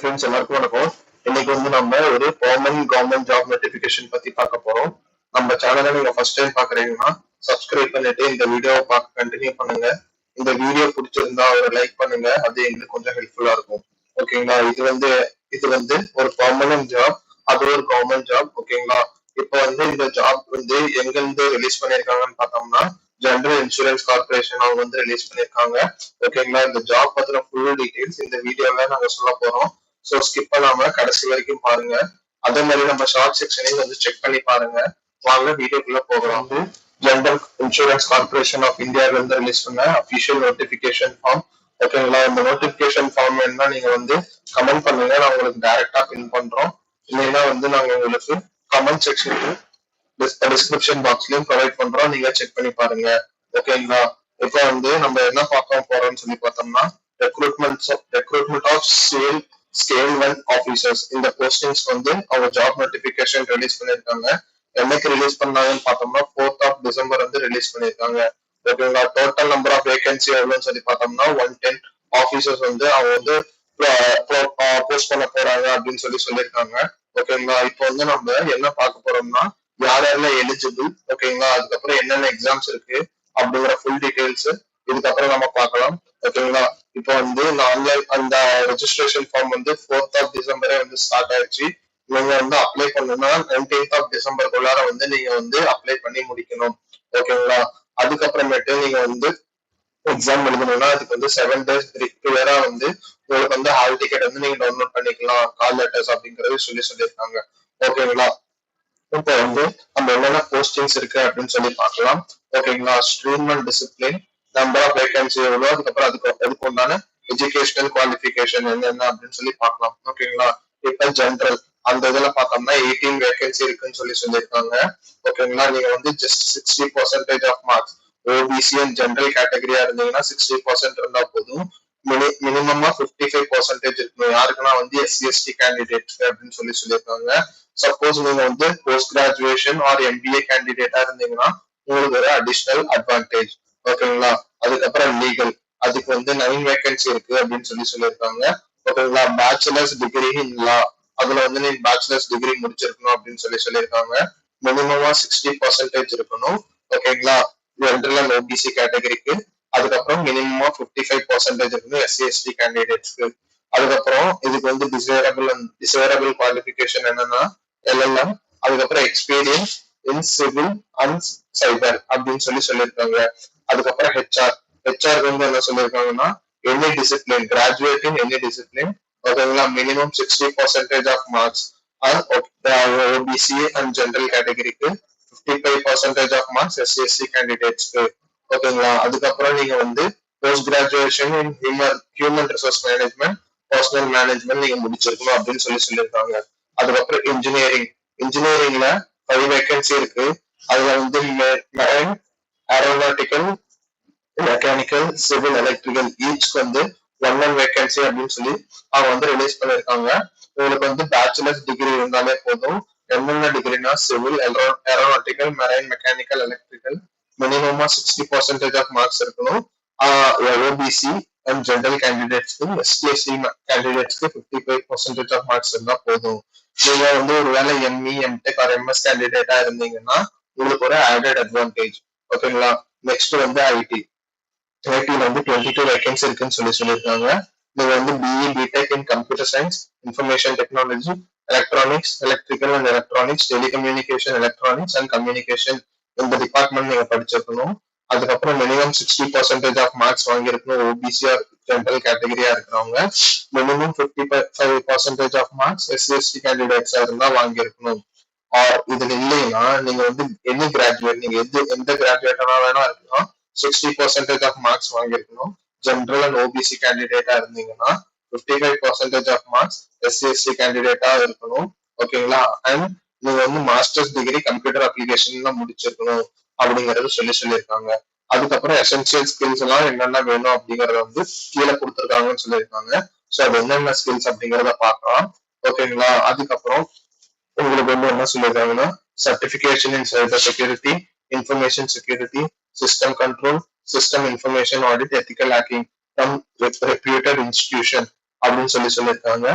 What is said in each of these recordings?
Friends எல்லாருக்கும் வணக்கம். இன்னைக்கு நம்ம ஒரு பெர்மனன்ட் கவர்மெண்ட் ஜாப் நோட்டிபிகேஷன் பத்தி பார்க்க போறோம். நம்ம சேனலை நீங்க ஃபர்ஸ்ட் டைம் பாக்குறீங்கன்னா சப்ஸ்கிரைப் பண்ணிட்டு இந்த வீடியோவை பார்க்க கண்டினியூ பண்ணுங்க. இந்த வீடியோ பிடிச்சிருந்தா ஒரு லைக் பண்ணுங்க, அது எங்களுக்கு கொஞ்சம் ஹெல்ப்ஃபுல்லா இருக்கும். ஓகேங்களா? இது வந்து ஒரு பெர்மனன்ட் ஜாப், அது ஒரு கவர்மெண்ட் ஜாப். ஓகேங்களா? இப்போ இந்த ஜாப் எங்க இருந்து ரிலீஸ் பண்ணிருக்காங்கன்னு பார்த்தோம்னா ஜெனரல் இன்சூரன்ஸ் கார்பரேஷன் அவங்க ரிலீஸ் பண்ணிருக்காங்க. ஓகேங்களா? இந்த ஜாப் பத்தின ஃபுல் டீடைல்ஸ் இந்த வீடியோல நாங்க சொல்ல போறோம். ஸோ ஸ்கிப் பண்ணாம கடைசி வரைக்கும் பாருங்க. அதே மாதிரி நம்ம ஷார்ட் செக்ஷனையும் செக் பண்ணி பாருங்க. வாங்க வீடியோக்குள்ள போகலாம். ஜெனரல் இன்சூரன்ஸ் கார்பரேஷன் ஆஃப் இந்தியாவில இருந்து ரிலீஸ் பண்ண அபிஷியல் நோட்டிபிகேஷன் ஃபார்ம். ஓகேங்களா? இந்த நோட்டிபிகேஷன் ஃபார்ம் என்ன நீங்க கமெண்ட் பண்ணுங்க, நான் உங்களுக்கு டைரக்டா பின் பண்றோம். இல்லைன்னா நாங்க உங்களுக்கு கமெண்ட் செக்ஷனுக்கு டிஸ்கிரிப்ஷன் பாக்ஸ்லயும் ப்ரொவைட் பண்றோம், நீங்க செக் பண்ணி பாருங்க. ஓகேங்களா? இப்போ நம்ம என்ன பார்க்க போறோம்னு சொல்லி பார்த்தோம்னா ரெக்ரூட்மெண்ட் ஆஃப் ஸ்கேல் 1 ஆஃபீஸர்ஸ். இந்த போஸ்டிங்ஸ் அவங்க ஜாப் நோட்டிபிகேஷன் ரிலீஸ் பண்ணிருக்காங்க. என்னைக்கு ரிலீஸ் பண்ணாங்கன்னு பார்த்தோம்னா 4th of December ரிலீஸ் பண்ணிருக்காங்க. ஓகேங்களா? டோட்டல் நம்பர் ஆஃப் வேகன்சி எவ்வளவுன்னு சொல்லி பார்த்தோம்னா 110 ஆஃபீஸர்ஸ் அவங்க போஸ்ட் பண்ண போறாங்க அப்படின்னு சொல்லியிருக்காங்க. ஓகேங்களா? இப்போ நம்ம என்ன பார்க்க போறோம்னா யார் யாரெல்லாம் எலிஜிபிள், ஓகேங்களா, அதுக்கப்புறம் என்னென்ன எக்ஸாம்ஸ் இருக்கு அப்படிங்கிற ஃபுல் டீடைல்ஸ் இதுக்கப்புறம் நம்ம பார்க்கலாம். ஓகேங்களா? இப்போ இந்த ஆன்லைன் அந்த registration form 4th of December start ஆயிடுச்சு. நீங்க அப்ளை பண்ணணும்னா 19th of December நீங்க அப்ளை பண்ணி முடிக்கணும். ஓகேங்களா? அதுக்கப்புறமேட்டு நீங்க எக்ஸாம் எழுதணும்னா அதுக்கு 7 days ப்ரியரா உங்களுக்கு ஹால் டிக்கெட் நீங்க டவுன்லோட் பண்ணிக்கலாம், கால் லெட்டர்ஸ் அப்படிங்கறது சொல்லியிருக்காங்க. ஓகேங்களா? இப்போ நம்ம என்னென்ன போஸ்டிங்ஸ் இருக்கு அப்படின்னு சொல்லி பார்க்கலாம். ஓகேங்களா? Stream and discipline, number of vacancy எவ்வளோ, அதுக்கப்புறம் அதுக்கு உண்டான எஜுகேஷனல் குவாலிஃபிகேஷன் என்னென்ன அப்படின்னு சொல்லி பார்க்கலாம். ஓகேங்களா? இப்போ ஜென்ரல் அந்த இதுல பார்த்தோம்னா 18 வேகன்சி இருக்குன்னு சொல்லியிருக்காங்க. ஓகேங்களா? நீங்க just 60% of marks OBC and general கேட்டகரியா இருந்தீங்கன்னா 60% இருந்தா போதும். மினிமமா 55% இருக்கணும். யாருக்குன்னா எஸ்சி எஸ்டி கேண்டிடேட்ஸ் அப்படின்னு சொல்லியிருக்காங்க. சப்போஸ் நீங்க போஸ்ட் கிராஜுவேஷன் ஆர் எம்பிஏ கேண்டிடேட்டா இருந்தீங்கன்னா உங்களுக்கு ஒரு அடிஷனல் அட்வான்டேஜ். ஓகேங்களா? அதுக்கப்புறம் லீகல், அதுக்கு 9 வேகன்சி இருக்கு அப்படின்னு சொல்லியிருக்காங்க. ஓகேங்களா? பேச்சுலர்ஸ் டிகிரி இன் லா, அதுல நீங்க பேச்சுலர்ஸ் டிகிரி முடிச்சிருக்கணும் அப்படின்னு சொல்லியிருக்காங்க. மினிமமா 60% இருக்கணும். ஓகேங்களா? ஜென்ரல் அண்ட் ஓபிசி கேட்டகரிக்கு. அதுக்கப்புறம் மினிமமா 55% இருக்கணும் எஸ்சி எஸ்டி கேண்டிடேட்ஸ்க்கு. அதுக்கப்புறம் இதுக்கு டிசைரபிள் குவாலிஃபிகேஷன் என்னன்னா LLM, அதுக்கப்புறம் experience in civil and cyber அப்படின்னு சொல்லியிருக்காங்க. அதுக்கப்புறம் ஹெச்ஆர் என்ன சொல்லியிருக்காங்கன்னா any discipline, graduate in any discipline. ஓகேங்களா? Minimum 60% of marks OBC and general கேட்டகரிக்கு, 55% ஆஃப் மார்க்ஸ் எஸ்சி எஸ்சி கேண்டிடேட்ஸ்க்கு. ஓகேங்களா? அதுக்கப்புறம் நீங்க post graduation in human resource management, personnel management நீங்க முடிச்சிருக்கணும் அப்படின்னு சொல்லியிருக்காங்க. அதுக்கப்புறம் இன்ஜினியரிங்ல 5 வேகன்சி இருக்கு. அதுல marine, aeronautical, mechanical, civil, electrical each 1 vacancy அப்படின்னு அவங்க ரிலீஸ் பண்ணிருக்காங்க. உங்களுக்கு பேச்சுலர்ஸ் டிகிரி இருந்தாலே போதும். என்னென்ன டிகிரினா civil, aeronautical, marine, mechanical, electrical. மினிமமா 60% ஆஃப் மார்க்ஸ் இருக்கணும். ஓபிசி அண்ட் ஜென்ரல் கேண்டிடேட்ஸ்க்கு, எஸ்டிஎஸ்சி கேண்டிடேட்ஸ்க்கு 55% ஆஃப் மார்க்ஸ் இருந்தா போதும். நீங்க ஒருவேளை எம்இ, எம்டெக் ஆர் எம்எஸ் கேண்டிடேட்டா இருந்தீங்கன்னா உங்களுக்கு ஒரு ஆடட் அட்வான்டேஜ். ஓகேங்களா? Next IT. ஐடில 22 வேகன்சி இருக்குன்னு சொல்லியிருக்காங்க. நீங்க BE, BTech in computer science, information technology, electronics, electrical and electronics, telecommunication, electronics and communication இந்த டிபார்ட்மெண்ட் நீங்க படிச்சிருக்கணும். அதுக்கப்புறம் மினிமம் 60% ஆஃப் மார்க்ஸ் வாங்கியிருக்கணும் ஓபிசி ஆர் ஜென்ரல் கேட்டகரியா இருக்கிறவங்க. Minimum 55% of marks SC ST கேண்டிடேட்ஸா இருந்தா வாங்கியிருக்கணும். இதுல இல்லைன்னா நீங்க எனி கிராஜுவேட், நீங்க எந்த கிராஜுவேட்டா வேணா இருக்கலாம், 60% ஆஃப் மார்க்ஸ் வாங்கியிருக்கணும். ஜென்ரல் அண்ட் ஓபிசி கேண்டிடேட்டா இருந்தீங்கன்னா 55% ஆஃப் மார்க்ஸ் எஸ்சி எஸ்சி கேண்டிடேட்டா இருக்கணும். ஓகேங்களா? அண்ட் நீங்க மாஸ்டர்ஸ் டிகிரி கம்ப்யூட்டர் அப்ளிகேஷன் முடிச்சிருக்கணும் அப்படிங்கறது சொல்லியிருக்காங்க. அதுக்கப்புறம் எசென்சியல் ஸ்கில்ஸ் எல்லாம் என்னென்ன வேணும் அப்படிங்கறத கீழே கொடுத்துருக்காங்கன்னு சொல்லியிருக்காங்க. ஸோ அது என்னென்ன ஸ்கில்ஸ் அப்படிங்கிறத பார்க்கலாம். ஓகேங்களா? அதுக்கப்புறம் உங்களுக்கு என்ன சொல்லியிருக்காங்கன்னா certification in cyber security, information security, system control, system information audit, ethical hacking from reputed institution அப்படின்னு சொல்லியிருக்காங்க.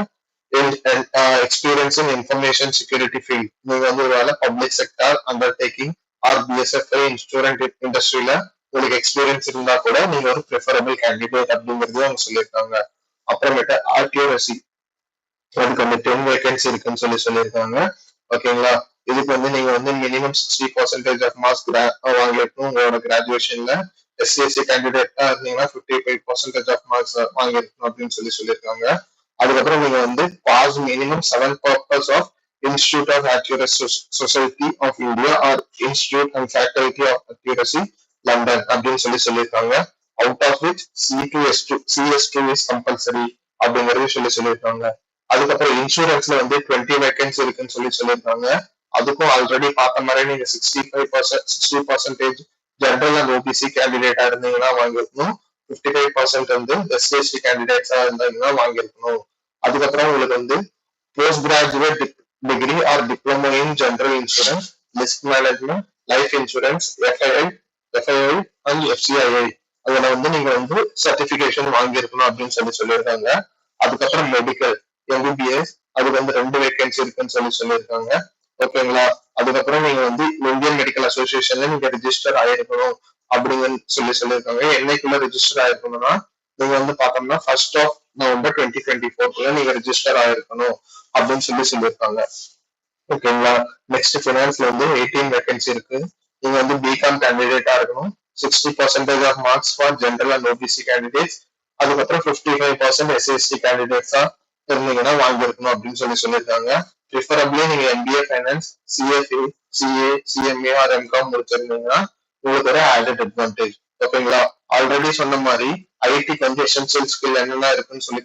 Experience in information security field, நீங்க வந்து ஒரு வேலை public sector undertaking or BSFI insurance இண்டஸ்ட்ரியில உங்களுக்கு எக்ஸ்பீரியன்ஸ் இருந்தா கூட நீங்க ஒரு ப்ரிஃபரபிள் கேண்டிடேட் அப்படிங்கிறது அவங்க சொல்லியிருக்காங்க. அப்புறமேட்டு ஆர்கியூரசி, அதுக்கு வந்து 10 வேகன்சி இருக்குன்னு சொல்லியிருக்காங்க. ஓகேங்களா, இதுக்கு வந்து நீங்க வந்து மினிமம் 60% ஆஃப் மார்க்ஸ் வாங்கியிருக்கணும் உங்களோட கிராஜுவேஷன்ல. எஸ்சிஎஸ்சி கேண்டிடேட்டா இருந்தீங்கன்னா 55% ஆஃப் மார்க்ஸ் வாங்கியிருக்கணும் அப்படின்னு சொல்லியிருக்காங்க. அதுக்கப்புறம் நீங்க வந்து pass minimum 7 purpose of institute of accuracy society of India or institute and faculty of accuracy London அப்படின்னு சொல்லியிருக்காங்க. Out of which CS2 is compulsory அப்படிங்கிறது சொல்லியிருக்காங்க. அதுக்கப்புறம் இன்சூரன்ஸ்ல வந்து 20 வேகன்சி இருக்குன்னு சொல்லியிருக்காங்க. அதுக்கும் ஆல்ரெடி பார்த்த மாதிரி நீங்க 60% ஜென்ரல் அண்ட் ஓபிசி கேண்டிடேட்டா இருந்தீங்கன்னா வாங்கிருக்கணும். 55% வந்து எஸ்சிஎஸ்டி கேண்டிடேட்ஸா இருந்தாங்கன்னா வாங்கிருக்கணும். அதுக்கப்புறம் உங்களுக்கு வந்து post graduate degree or diploma in general insurance, risk management, life insurance, FII and FCII அதுல வந்து நீங்க வந்து சர்டிபிகேஷன் வாங்கியிருக்கணும் அப்படின்னு சொல்லியிருக்காங்க. அதுக்கப்புறம் மெடிக்கல் எம்பிபிஎஸ், அதுக்கு வந்து 2 வேகன்சி இருக்குன்னு சொல்லியிருக்காங்க. ஓகேங்களா, அதுக்கப்புறம் நீங்க வந்து இந்தியன் மெடிக்கல் அசோசியேஷன்ல நீங்க ரிஜிஸ்டர் ஆயிருக்கணும் அப்படின்னு சொல்லியிருக்காங்க. என்னைக்குள்ள ரிஜிஸ்டர் ஆயிருக்கணும்னா நீங்க வந்து பார்த்தோம்னா 1st of November 2024 நீங்க ரிஜிஸ்டர் ஆயிருக்கணும் அப்படின்னு சொல்லியிருக்காங்க. ஓகேங்களா, நெக்ஸ்ட் ஃபினான்ஸ்ல வந்து 18 வேகன்சி இருக்கு. நீங்க வந்து பிகாம் கேண்டிடேட்டா இருக்கணும். 60% of marks for general and OBC candidates, அதுக்கப்புறம் 55% எஸ்சிஎஸ்டி கேண்டிடேட்ஸா இருந்தீங்கன்னா வாங்கியிருக்கணும் அப்படின்னு சொல்லியிருக்காங்க. ப்ரிஃபரபிளி நீங்க MBA finance, CFA, CA, CMA or MCom முடிச்சிருந்தீங்கன்னா உங்களுக்கு ஒரு ஆடட் அட்வான்டேஜ். ஓகேங்களா, ஆல்ரெடி சொன்ன மாதிரி ஐடிக்கு வந்து எசென்சியல் ஸ்கில் என்னென்ன இருக்குன்னு சொல்லி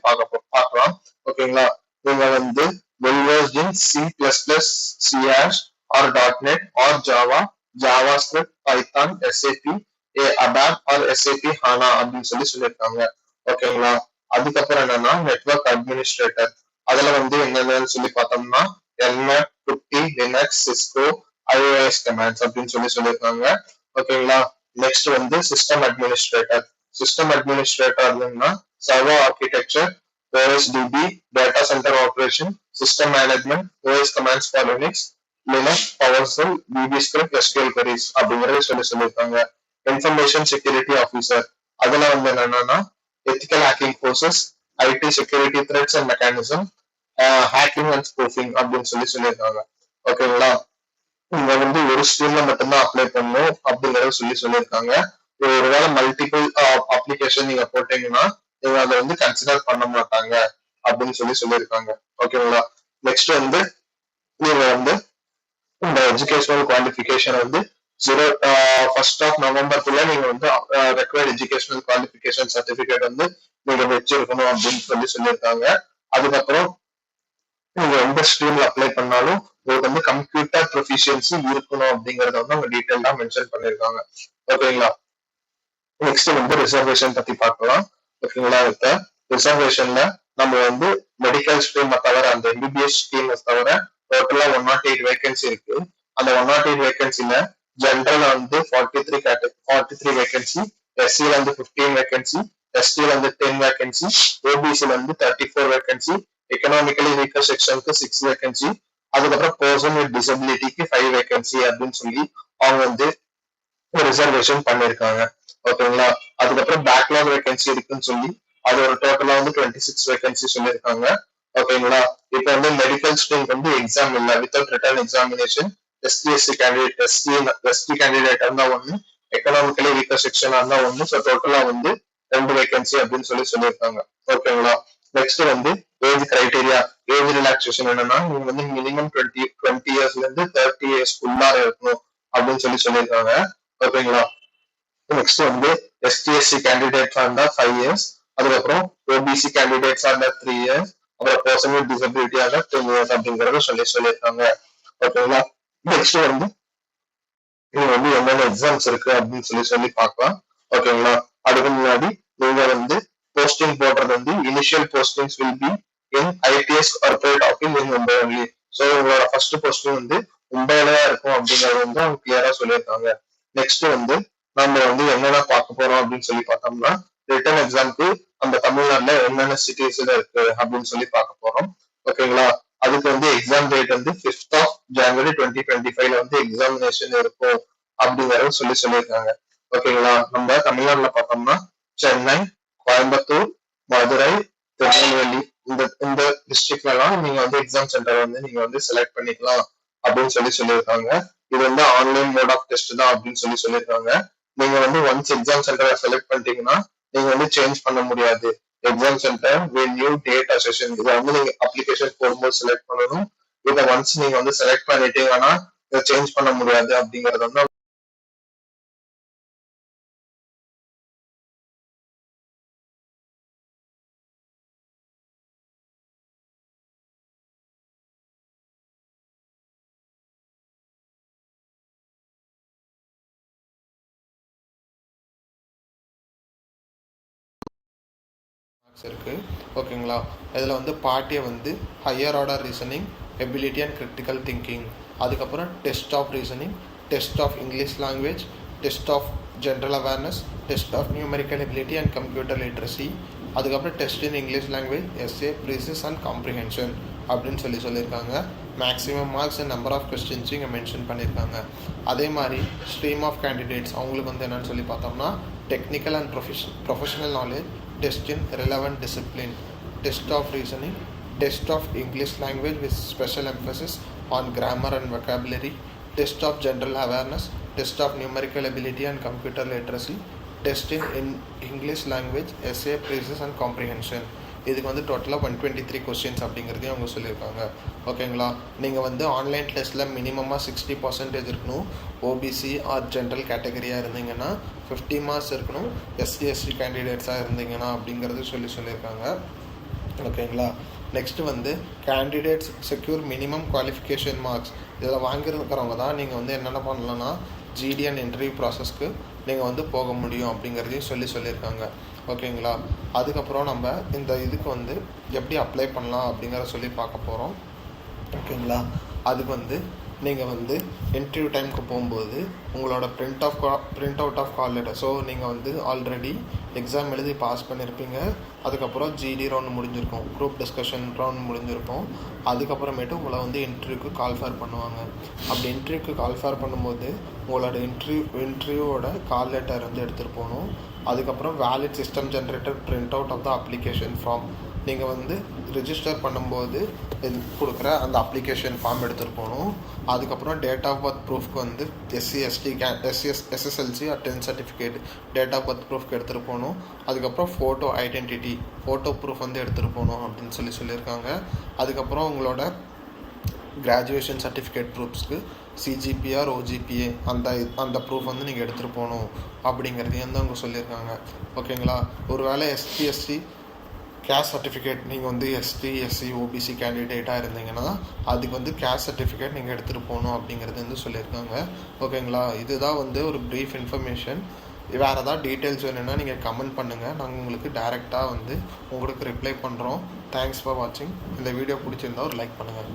பார்க்கலாம். ஓகேங்களா, நீங்க வந்து well versed in C++, C#, or .NET or Java, JavaScript, Python, SAP, ABAP or SAP HANA அப்படின்னு சொல்லியிருக்காங்க. ஓகேங்களா, அதுக்கப்புறம் என்னன்னா நெட்வொர்க் அட்மினிஸ்ட்ரேட்டர், அதுல வந்து என்னென்னு சொல்லி பார்த்தோம்னா எல்மேட், புட்டி, லினக்ஸ், சிஸ்கோ, iOS கமாண்ட்ஸ் அப்படின்னு சொல்லியிருக்காங்க. ஓகேங்களா, நெக்ஸ்ட் வந்து சிஸ்டம் அட்மினிஸ்ட்ரேட்டர் இருந்தீங்கன்னா server architecture, OSDB, data center operation, system management, OS commands for Linux, PowerShell, VBScript, SQL queries அப்படிங்கறது சொல்லியிருக்காங்க. இன்ஃபர்மேஷன் செக்யூரிட்டி ஆஃபீஸர், அதுல வந்து என்னன்னா ethical hacking courses, IT security threats and mechanism, hacking and spoofing அப்படின்னு சொல்லியிருக்காங்க. ஓகேங்களா, நீங்க வந்து ஒரு ஸ்ட்ரீம்ல மட்டும்தான் அப்ளை பண்ணணும் அப்படிங்கறத சொல்லியிருக்காங்க. ஒருவேளை மல்டிபிள் அப்ளிகேஷன் நீங்க போட்டீங்கன்னா நீங்க அதை வந்து கன்சிடர் பண்ண மாட்டாங்க அப்படின்னு சொல்லியிருக்காங்க. ஓகேங்களா, நெக்ஸ்ட் வந்து நீங்க வந்து இந்த எஜுகேஷனல் குவாலிஃபிகேஷன் வந்து 1st of November நீங்க வந்து ரெக்வயர்ட் எஜுகேஷனல் குவாலிஃபிகேஷன் சர்டிபிகேட் வந்து நீங்க வச்சிருக்கணும் அப்படின்னு சொல்லியிருக்காங்க. அதுக்கப்புறம் நீங்க எந்த ஸ்ட்ரீம்ல அப்ளை பண்ணாலும் உங்களுக்கு வந்து கம்ப்யூட்டர் ப்ரொஃபிஷியன்சி இருக்கணும் அப்படிங்கறத வந்து அவங்க டீட்டெயிலா மென்ஷன் பண்ணியிருக்காங்க. ஓகேங்களா, நெக்ஸ்ட் வந்து ரிசர்வேஷன் பத்தி பார்க்கலாம். ஓகேங்களா, இப்ப ரிசர்வேஷன்ல நம்ம வந்து மெடிக்கல் ஸ்ட்ரீம் தவிர அந்த எம்பிபிஎஸ் ஸ்ட்ரீம் தவிர டோட்டலா 108 வேகன்சி இருக்கு. அந்த 108 வேகன்சில ஜென்ரல் வந்து 43 வேகன்சி, எஸ்சில வந்து 15 வேகன்சி, எஸ்டில வந்து 10 வேகன்சி, ஓபிசில வந்து 34 வேகன்சி, எக்கனாமிக்கலி வீக்கர் செக்ஷனுக்கு 6 வேகன்சி, அதுக்கப்புறம் பர்சன் வித் டிசபிலிட்டிக்கு 5 வேகன்சி அப்படின்னு சொல்லி அவங்க வந்து ரிசர்வேஷன் பண்ணிருக்காங்க. ஓகேங்களா, அதுக்கப்புறம் பேக்லாக் வேகன்சி இருக்குன்னு சொல்லி அது ஒரு டோட்டலா வந்து 26 வேகன்சி சொல்லியிருக்காங்க. ஓகேங்களா, இப்ப வந்து மெடிக்கல் ஸ்ட்ரீம் வந்து எக்ஸாம் இல்ல, without written examination. ST candidate இருந்தா ஒண்ணு, எக்கனாமிக்கலி வீக்கர் செக்ஷனா இருந்தா ஒண்ணு. ஸோ டோட்டலா வந்து 2 வேகன்சி அப்படின்னு சொல்லியிருக்காங்க. ஓகேங்களா, நெக்ஸ்ட் வந்து ஏஜ் கிரைடீரியா, ஏஜ் ரிலாக்சேஷன் என்னன்னா நீங்க வந்து மினிமம் 20 இயர்ஸ்ல இருந்து 30 இயர்ஸ் உள்ளார இருக்கணும் அப்படின்னு சொல்லியிருக்காங்க. ஓகேங்களா, நெக்ஸ்ட் வந்து எஸ்டிஎஸ்சி கேண்டிடேட்ஸா இருந்தா 5 இயர்ஸ், அதுக்கப்புறம் ஓபிசி கேண்டிடேட்ஸா இருந்தா 3 இயர்ஸ், அப்புறம் பர்சன் வித் டிசபிலிட்டியா இருந்தா 10 இயர்ஸ் அப்படிங்கறத சொல்லியிருக்காங்க. ஓகேங்களா, நெக்ஸ்ட் வந்து இது வந்து என்னென்ன எக்ஸாம்ஸ் இருக்கு அப்படின்னு சொல்லி பார்க்கலாம். ஓகேங்களா, அதுக்கு முன்னாடி நீங்க வந்து போஸ்டிங் போடுறது வந்து initial postings will be in IDS corporate office in Mumbai only. So உங்களோட ஃபர்ஸ்ட் போஸ்டிங் வந்து மும்பைல தான் இருக்கும் அப்படிங்கறது வந்து அவங்க கிளியரா சொல்லியிருக்காங்க. நெக்ஸ்ட் வந்து நம்ம வந்து என்னென்ன பார்க்க போறோம் அப்படின்னு சொல்லி பார்த்தோம்னா ரிட்டன் எக்ஸாம்க்கு நம்ம தமிழ்நாட்டுல என்னென்ன சிட்டிஸ்ல இருக்கு அப்படின்னு சொல்லி பார்க்க போறோம். ஓகே, ஓகேங்களா. அதுக்கு வந்து எக்ஸாம் டேட் வந்து 5th of January 2025 வந்து எக்ஸாமினேஷன் இருக்கும் அப்படிங்கறத சொல்லியிருக்காங்க. ஓகேங்களா. நம்ம தமிழ்நாட்டுல பார்த்தோம்னா சென்னை, கோயம்புத்தூர், மதுரை, திருநெல்வேலி இந்த இந்த டிஸ்ட்ரிக்ட்ல எல்லாம் நீங்க வந்து எக்ஸாம் சென்டர் வந்து நீங்க வந்து செலக்ட் பண்ணிக்கலாம் அப்படின்னு சொல்லியிருக்காங்க. இது வந்து ஆன்லைன் மோட் ஆஃப் டெஸ்ட் தான் அப்படின்னு சொல்லியிருக்காங்க. நீங்க வந்து ஒன்ஸ் எக்ஸாம் சென்டரை செலக்ட் பண்ணிட்டீங்கன்னா நீங்க வந்து சேஞ்ச் பண்ண முடியாது. Exam centre new date session இதை வந்து நீங்க அப்ளிகேஷன் போடும்போது செலக்ட் பண்ணணும். இதை ஒன்ஸ் நீங்க வந்து செலக்ட் பண்ணிட்டீங்கன்னா இதை சேஞ்ச் பண்ண முடியாது அப்படிங்கறது வந்து இருக்கு. ஓகேங்களா. இதில் வந்து பார்ட்டியை வந்து higher order reasoning, ability and critical thinking, அதுக்கப்புறம் test of reasoning, test of English language, test of general awareness, test of numerical ability and computer literacy, அதுக்கப்புறம் test in English language, essay, precis and comprehension அப்படின்னு சொல்லியிருக்காங்க. Maximum marks and number of கொஸ்டின்ஸும் இங்கே mention பண்ணியிருக்காங்க. அதே மாதிரி stream of candidates அவங்களுக்கு வந்து என்னென்னு சொல்லி பார்த்தோம்னா technical and professional knowledge, test in relevant discipline, test of reasoning, test of English language with special emphasis on grammar and vocabulary, test of general awareness, test of numerical ability and computer literacy, test in English language, essay, praises and comprehension. இதுக்கு வந்து டோட்டலாக 123 questions அப்படிங்கிறதையும் அவங்க சொல்லியிருக்காங்க. ஓகேங்களா. நீங்கள் வந்து online டெஸ்ட்டில் மினிமமாக 60% இருக்கணும். ஓபிசி ஆர் ஜென்ரல் கேட்டகரியாக இருந்தீங்கன்னா 50 மார்க்ஸ் இருக்கணும். எஸ்சி எஸ்டி கேண்டிடேட்ஸாக இருந்தீங்கன்னா அப்படிங்கிறது சொல்லியிருக்காங்க. ஓகேங்களா. நெக்ஸ்ட்டு வந்து candidates secure minimum qualification marks இதில் வாங்கியிருக்கிறவங்க தான் நீங்கள் வந்து என்னென்ன பண்ணலான்னா ஜிடி அண்ட் இன்டர்வியூ ப்ராசஸ்க்கு நீங்கள் வந்து போக முடியும் அப்படிங்கிறதையும் சொல்லியிருக்காங்க. ஓகேங்களா. அதுக்கப்புறம் நம்ம இந்த இதுக்கு வந்து எப்படி அப்ளை பண்ணலாம் அப்படிங்கிறத சொல்லி பார்க்க போகிறோம். ஓகேங்களா. அதுக்கு வந்து நீங்கள் வந்து இன்டர்வியூ டைமுக்கு போகும்போது உங்களோட print out of call letter, so நீங்கள் வந்து ஆல்ரெடி எக்ஸாம் எழுதி பாஸ் பண்ணியிருப்பீங்க. அதுக்கப்புறம் ஜிடி ரவுண்ட் முடிஞ்சிருக்கும், குரூப் டிஸ்கஷன் ரவுண்ட் முடிஞ்சிருக்கும். அதுக்கப்புறமேட்டு உங்களை வந்து இன்டர்வியூக்கு கால்ஃபேர் பண்ணுவாங்க. அப்படி இன்டர்வியூக்கு கால்ஃபேர் பண்ணும்போது உங்களோட இன்டர்வியூவோட கால் லெட்டர் வந்து எடுத்துகிட்டு போகணும். அதுக்கப்புறம் valid system generated print out of the application form, நீங்கள் வந்து ரிஜிஸ்டர் பண்ணும்போது கொடுக்குற அந்த அப்ளிகேஷன் ஃபார்ம் எடுத்துகிட்டு போகணும். அதுக்கப்புறம் டேட் ஆஃப் பர்த் ப்ரூஃப்க்கு வந்து SC ST SSLC or 10th certificate date of birth ப்ரூஃப்க்கு எடுத்துகிட்டு போகணும். அதுக்கப்புறம் ஃபோட்டோ ஐடென்டிட்டி ஃபோட்டோ ப்ரூஃப் வந்து எடுத்துகிட்டு போகணும் அப்படின்னு சொல்லியிருக்காங்க. அதுக்கப்புறம் உங்களோட கிராஜுவேஷன் சர்டிஃபிகேட் ப்ரூஃப்ஸ்க்கு சிஜிபிஆர் ஓஜிபிஏ அந்த ப்ரூஃப் வந்து நீங்கள் எடுத்துகிட்டு போகணும் அப்படிங்கிறதையும் வந்து அவங்க சொல்லியிருக்காங்க. ஓகேங்களா. ஒரு வேளை எஸ்டி எஸ்சி கேஸ்ட் சர்டிஃபிகேட் நீங்கள் வந்து எஸ்டி எஸ்சி ஓபிசி கேண்டிடேட்டாக இருந்தீங்கன்னா அதுக்கு வந்து கேஸ்ட் சர்டிஃபிகேட் நீங்கள் எடுத்துகிட்டு போகணும் அப்படிங்கிறது வந்து சொல்லியிருக்காங்க. ஓகேங்களா. இதுதான் வந்து ஒரு ப்ரீஃப் இன்ஃபர்மேஷன். வேறு ஏதாவது டீட்டெயில்ஸ் வேணும்னா நீங்கள் கமெண்ட் பண்ணுங்கள், நாங்கள் உங்களுக்கு டைரெக்டாக வந்து உங்களுக்கு ரிப்ளை பண்ணுறோம். தேங்க்ஸ் ஃபார் வாட்சிங். இந்த வீடியோ பிடிச்சிருந்தா ஒரு லைக் பண்ணுங்கள்.